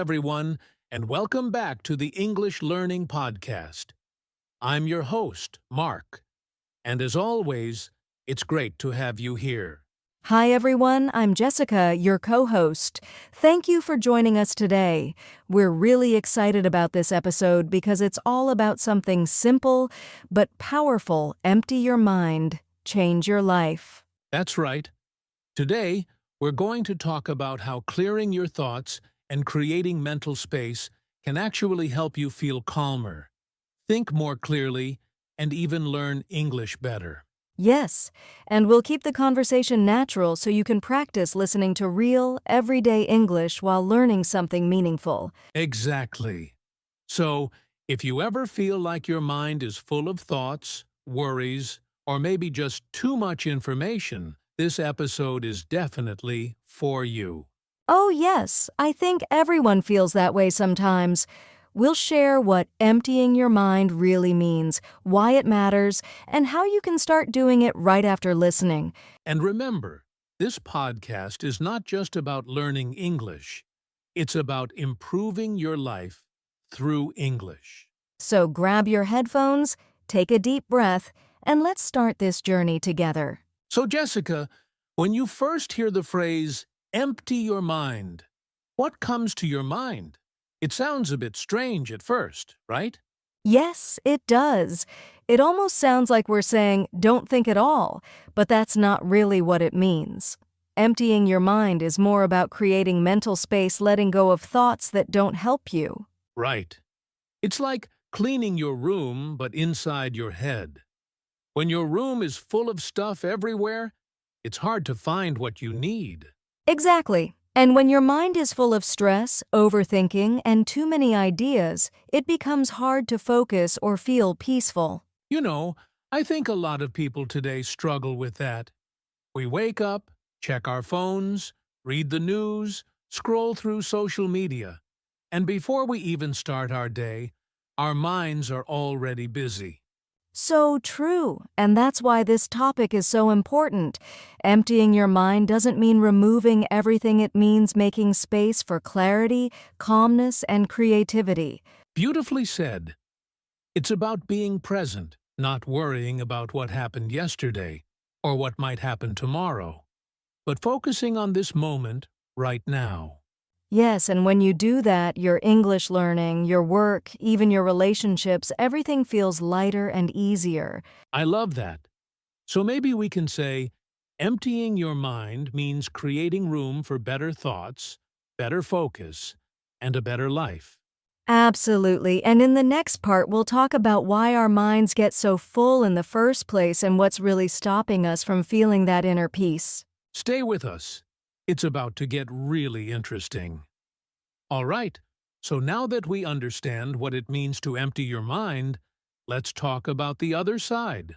everyone, and welcome back to the English Learning Podcast. I'm your host, Mark, and as always, it's great to have you here. Hi everyone, I'm Jessica, your co-host. Thank you for joining us today. We're really excited about this episode because it's all about something simple but powerful. Empty your mind, change your life. That's right. Today, we're going to talk about how clearing your thoughts and creating mental space can actually help you feel calmer, think more clearly, and even learn English better. Yes, and we'll keep the conversation natural so you can practice listening to real, everyday English while learning something meaningful. Exactly. So, if you ever feel like your mind is full of thoughts, worries, or maybe just too much information, this episode is definitely for you. Oh yes, I think everyone feels that way sometimes. We'll share what emptying your mind really means, why it matters, and how you can start doing it right after listening. And remember, this podcast is not just about learning English. It's about improving your life through English. So grab your headphones, take a deep breath, and let's start this journey together. So, Jessica, when you first hear the phrase, empty your mind, what comes to your mind? It sounds a bit strange at first, right? Yes, it does. It almost sounds like we're saying, don't think at all, but that's not really what it means. Emptying your mind is more about creating mental space, letting go of thoughts that don't help you. Right. It's like cleaning your room, but inside your head. When your room is full of stuff everywhere, it's hard to find what you need. Exactly. And when your mind is full of stress, overthinking, and too many ideas, it becomes hard to focus or feel peaceful. You know, I think a lot of people today struggle with that. We wake up, check our phones, read the news, scroll through social media, and before we even start our day, our minds are already busy. So true, and that's why this topic is so important. Emptying your mind doesn't mean removing everything, it means making space for clarity, calmness, and creativity. Beautifully said. It's about being present, not worrying about what happened yesterday or what might happen tomorrow, but focusing on this moment right now. Yes, and when you do that, your English learning, your work, even your relationships, everything feels lighter and easier. I love that. So maybe we can say, emptying your mind means creating room for better thoughts, better focus, and a better life. Absolutely. And in the next part, we'll talk about why our minds get so full in the first place and what's really stopping us from feeling that inner peace. Stay with us. It's about to get really interesting. All right, so now that we understand what it means to empty your mind, let's talk about the other side.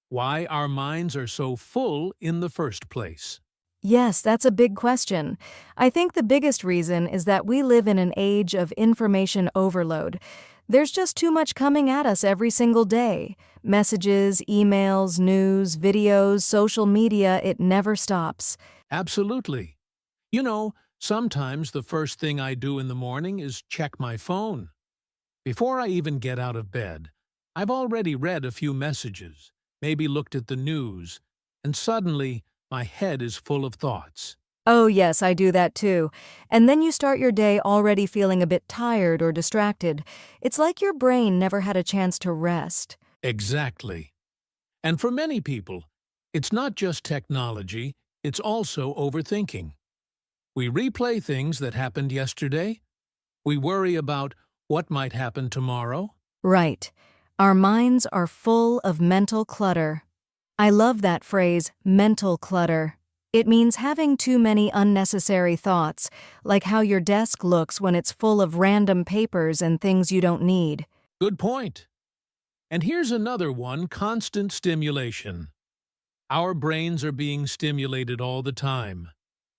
Why our minds are so full in the first place. Yes, that's a big question. I think the biggest reason is that we live in an age of information overload. There's just too much coming at us every single day. Messages, emails, news, videos, social media, it never stops. Absolutely. You know, sometimes the first thing I do in the morning is check my phone. Before I even get out of bed, I've already read a few messages, maybe looked at the news, and suddenly my head is full of thoughts. Oh yes, I do that too. And then you start your day already feeling a bit tired or distracted. It's like your brain never had a chance to rest. Exactly. And for many people, it's not just technology, it's also overthinking. We replay things that happened yesterday. We worry about what might happen tomorrow. Right. Our minds are full of mental clutter. I love that phrase, mental clutter. It means having too many unnecessary thoughts, like how your desk looks when it's full of random papers and things you don't need. Good point. And here's another one, constant stimulation. Our brains are being stimulated all the time.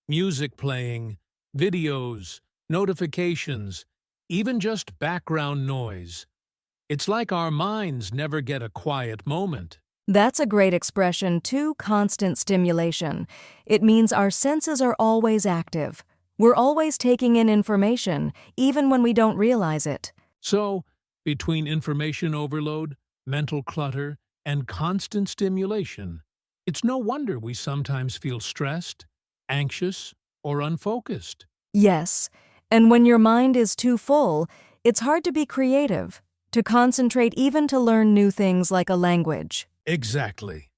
Music playing, videos, notifications, even just background noise. It's like our minds never get a quiet moment. That's a great expression, too, constant stimulation. It means our senses are always active. We're always taking in information, even when we don't realize it. So, between information overload, mental clutter, and constant stimulation, it's no wonder we sometimes feel stressed, anxious, or unfocused. Yes, and when your mind is too full, it's hard to be creative, to concentrate, even to learn new things like a language. Exactly.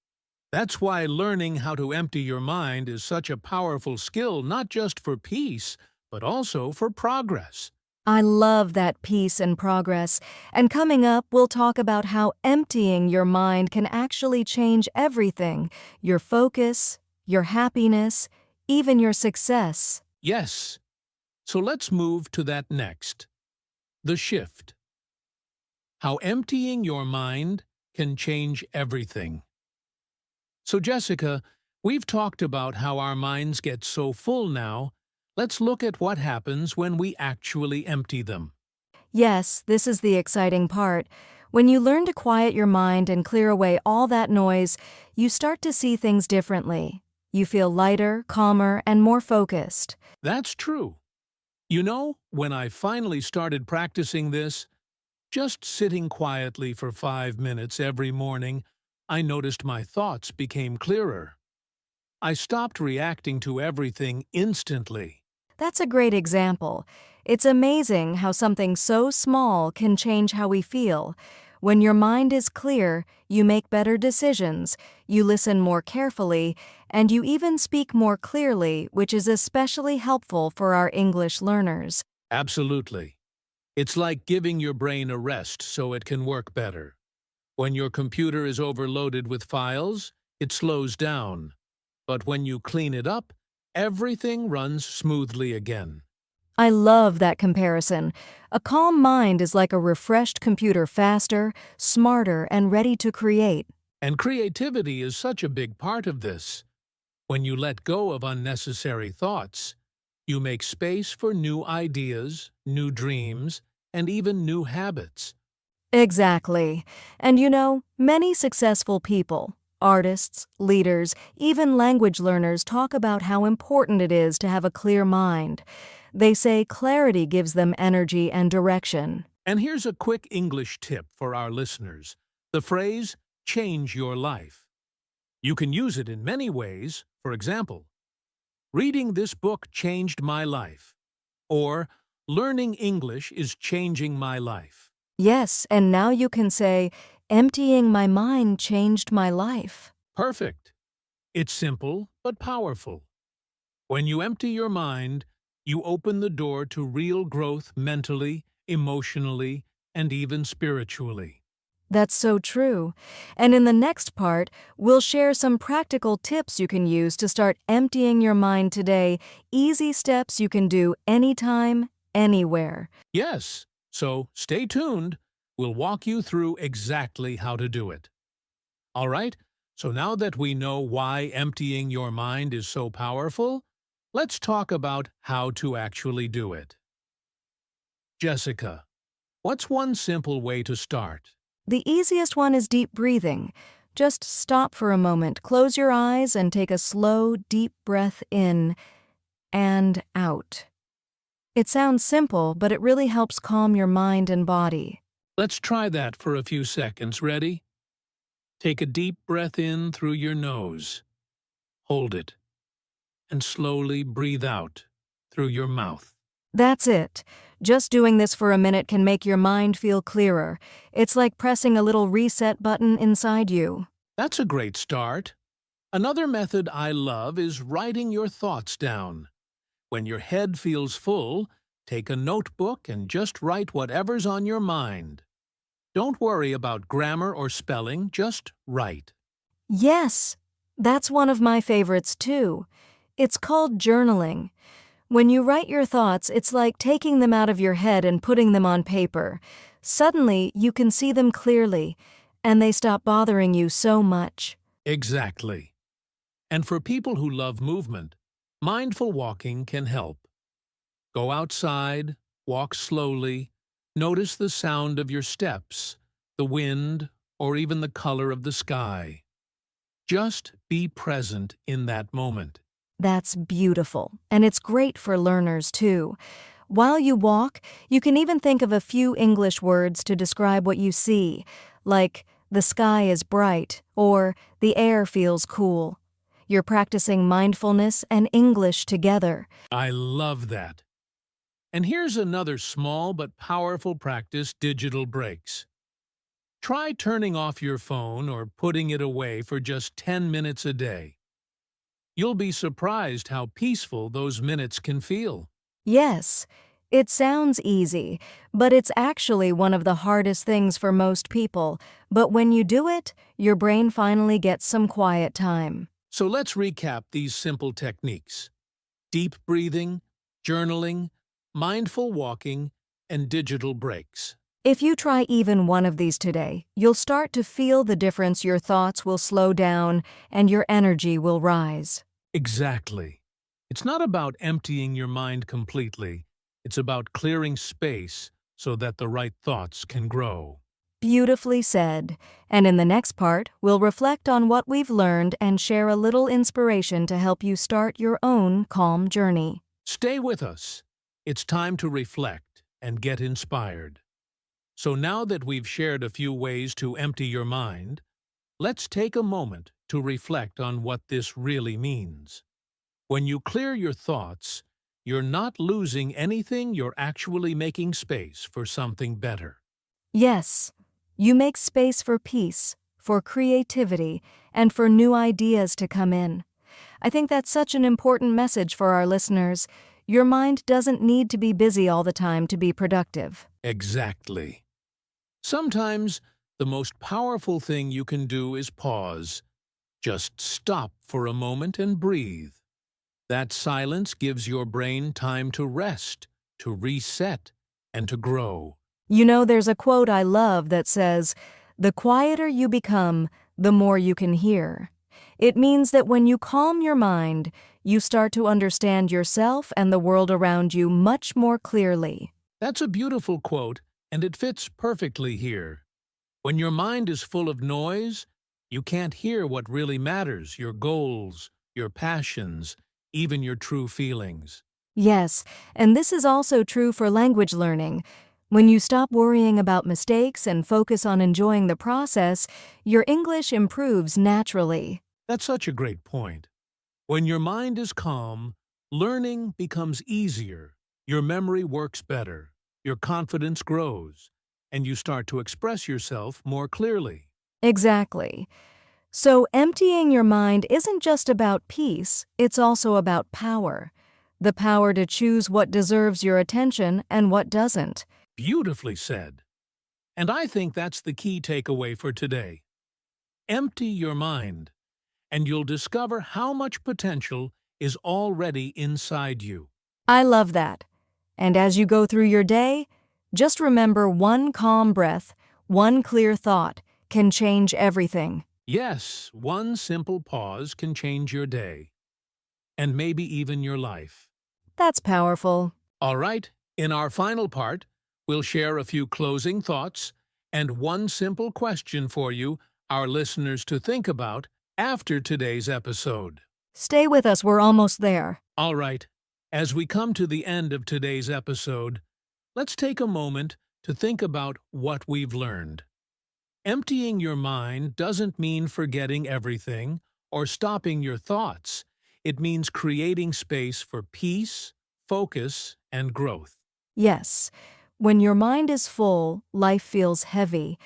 That's why learning how to empty your mind is such a powerful skill, not just for peace, but also for progress. I love that peace and progress, and coming up, we'll talk about how emptying your mind can actually change everything: your focus, your happiness, even your success. Yes. So let's move to that next. The shift. How emptying your mind can change everything. So, Jessica, we've talked about how our minds get so full now. Let's look at what happens when we actually empty them. Yes, this is the exciting part. When you learn to quiet your mind and clear away all that noise, you start to see things differently. You feel lighter, calmer, and more focused. That's true. You know, when I finally started practicing this, just sitting quietly for 5 minutes every morning, I noticed my thoughts became clearer. I stopped reacting to everything instantly. That's a great example. It's amazing how something so small can change how we feel. When your mind is clear, you make better decisions, you listen more carefully, and you even speak more clearly, which is especially helpful for our English learners. Absolutely. It's like giving your brain a rest so it can work better. When your computer is overloaded with files, it slows down. But when you clean it up, everything runs smoothly again. I love that comparison. A calm mind is like a refreshed computer, faster, smarter, and ready to create. And creativity is such a big part of this. When you let go of unnecessary thoughts, you make space for new ideas, new dreams, and even new habits. Exactly. And you know, many successful people, artists, leaders, even language learners talk about how important it is to have a clear mind. They say clarity gives them energy and direction. And here's a quick English tip for our listeners. The phrase, change your life. You can use it in many ways. For example, reading this book changed my life. Or, learning English is changing my life. Yes, and now you can say, emptying my mind changed my life. Perfect. It's simple but powerful. When you empty your mind, you open the door to real growth mentally, emotionally, and even spiritually. That's so true. And in the next part, we'll share some practical tips you can use to start emptying your mind today, easy steps you can do anytime, anywhere. Yes, so stay tuned. We'll walk you through exactly how to do it. All right, so now that we know why emptying your mind is so powerful, let's talk about how to actually do it. Jessica, what's one simple way to start? The easiest one is deep breathing. Just stop for a moment, close your eyes, and take a slow, deep breath in and out. It sounds simple, but it really helps calm your mind and body. Let's try that for a few seconds. Ready? Take a deep breath in through your nose. Hold it. And slowly breathe out through your mouth. That's it. Just doing this for a minute can make your mind feel clearer. It's like pressing a little reset button inside you. That's a great start. Another method I love is writing your thoughts down. When your head feels full, take a notebook and just write whatever's on your mind. Don't worry about grammar or spelling, just write. Yes, that's one of my favorites too. It's called journaling. When you write your thoughts, it's like taking them out of your head and putting them on paper. Suddenly, you can see them clearly, and they stop bothering you so much. Exactly. And for people who love movement, mindful walking can help. Go outside, walk slowly, notice the sound of your steps, the wind, or even the color of the sky. Just be present in that moment. That's beautiful, and it's great for learners too. While you walk, you can even think of a few English words to describe what you see, like the sky is bright or the air feels cool. You're practicing mindfulness and English together. I love that. And here's another small but powerful practice: digital breaks. Try turning off your phone or putting it away for just 10 minutes a day. You'll be surprised how peaceful those minutes can feel. Yes, it sounds easy, but it's actually one of the hardest things for most people. But when you do it, your brain finally gets some quiet time. So let's recap these simple techniques: deep breathing, journaling, mindful walking, and digital breaks. If you try even one of these today, you'll start to feel the difference. Your thoughts will slow down and your energy will rise. Exactly. It's not about emptying your mind completely. It's about clearing space so that the right thoughts can grow. Beautifully said. And in the next part, we'll reflect on what we've learned and share a little inspiration to help you start your own calm journey. Stay with us. It's time to reflect and get inspired. So now that we've shared a few ways to empty your mind, let's take a moment to reflect on what this really means. When you clear your thoughts, you're not losing anything, you're actually making space for something better. Yes, you make space for peace, for creativity, and for new ideas to come in. I think that's such an important message for our listeners. Your mind doesn't need to be busy all the time to be productive. Exactly. Sometimes the most powerful thing you can do is pause. Just stop for a moment and breathe. That silence gives your brain time to rest, to reset, and to grow. You know, there's a quote I love that says, "The quieter you become, the more you can hear." It means that when you calm your mind, you start to understand yourself and the world around you much more clearly. That's a beautiful quote, and it fits perfectly here. When your mind is full of noise, you can't hear what really matters: your goals, your passions, even your true feelings. Yes, and this is also true for language learning. When you stop worrying about mistakes and focus on enjoying the process, your English improves naturally. That's such a great point. When your mind is calm, learning becomes easier, your memory works better, your confidence grows, and you start to express yourself more clearly. Exactly. So, emptying your mind isn't just about peace, it's also about power. The power to choose what deserves your attention and what doesn't. Beautifully said. And I think that's the key takeaway for today. Empty your mind, and you'll discover how much potential is already inside you. I love that. And as you go through your day, just remember one calm breath, one clear thought can change everything. Yes, one simple pause can change your day, and maybe even your life. That's powerful. All right, in our final part, we'll share a few closing thoughts and one simple question for you, our listeners, to think about after today's episode. Stay with us, we're almost there. All right, as we come to the end of today's episode, let's take a moment to think about what we've learned. Emptying your mind doesn't mean forgetting everything or stopping your thoughts. It means creating space for peace, focus, and growth. Yes, when your mind is full, life feels heavy.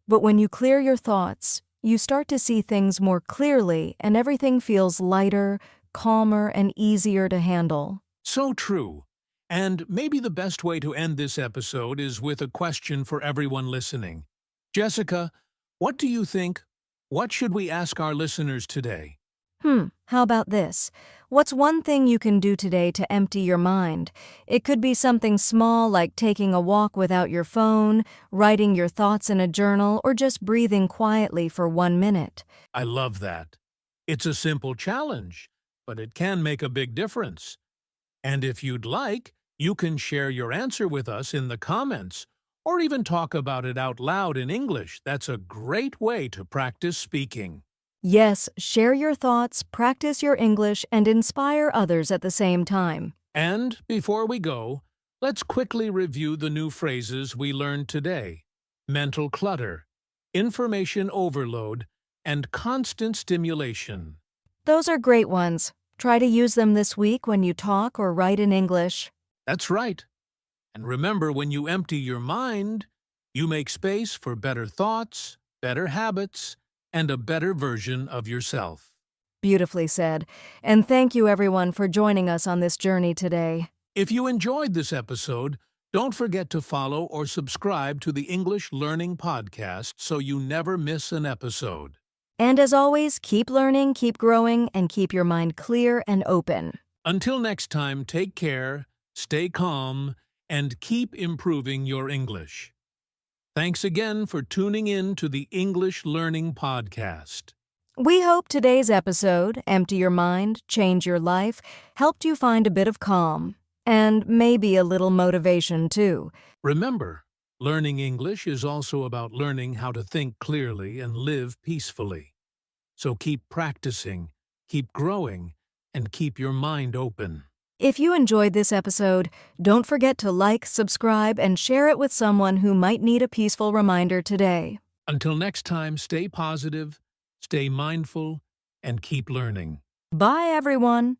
But when you clear your thoughts, you start to see things more clearly and everything feels lighter, calmer, and easier to handle. So true. And maybe the best way to end this episode is with a question for everyone listening. Jessica, what do you think? What should we ask our listeners today? How about this? What's one thing you can do today to empty your mind? It could be something small like taking a walk without your phone, writing your thoughts in a journal, or just breathing quietly for 1 minute. I love that. It's a simple challenge, but it can make a big difference. And if you'd like, you can share your answer with us in the comments or even talk about it out loud in English. That's a great way to practice speaking. Yes, share your thoughts, practice your English, and inspire others at the same time. And before we go, let's quickly review the new phrases we learned today. Mental clutter, information overload, and constant stimulation. Those are great ones. Try to use them this week when you talk or write in English. That's right. And remember, when you empty your mind, you make space for better thoughts, better habits, and a better version of yourself. Beautifully said. And thank you everyone for joining us on this journey today. If you enjoyed this episode, don't forget to follow or subscribe to the English Learning Podcast so you never miss an episode. And as always, keep learning, keep growing, and keep your mind clear and open. Until next time, take care, stay calm, and keep improving your English. Thanks again for tuning in to the English Learning Podcast. We hope today's episode, Empty Your Mind, Change Your Life, helped you find a bit of calm. And maybe a little motivation, too. Remember, learning English is also about learning how to think clearly and live peacefully. So keep practicing, keep growing, and keep your mind open. If you enjoyed this episode, don't forget to like, subscribe, and share it with someone who might need a peaceful reminder today. Until next time, stay positive, stay mindful, and keep learning. Bye, everyone.